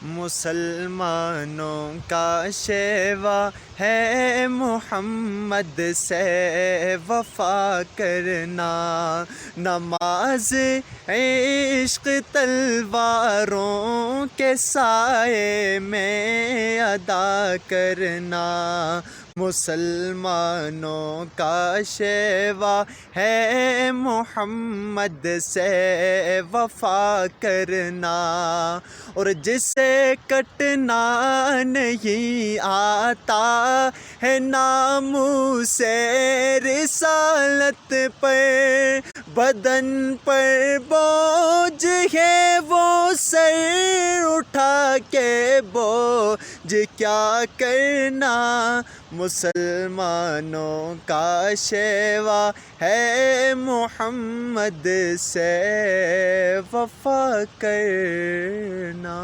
मुसलमानों का शेवा है मोहम्मद से वफ़ा करना। नमाज इश्क तलवारों के साए में अदा करना। मुसलमानों का शेवा है मोहम्मद से वफ़ा करना। और जिसे कटना नहीं आता है नामूसे रिसालत पर, बदन पर बोझ है वो सर उठा के बोझ क्या करना। मुसलमानों का शेवा है मोहम्मद से वफ़ा करना।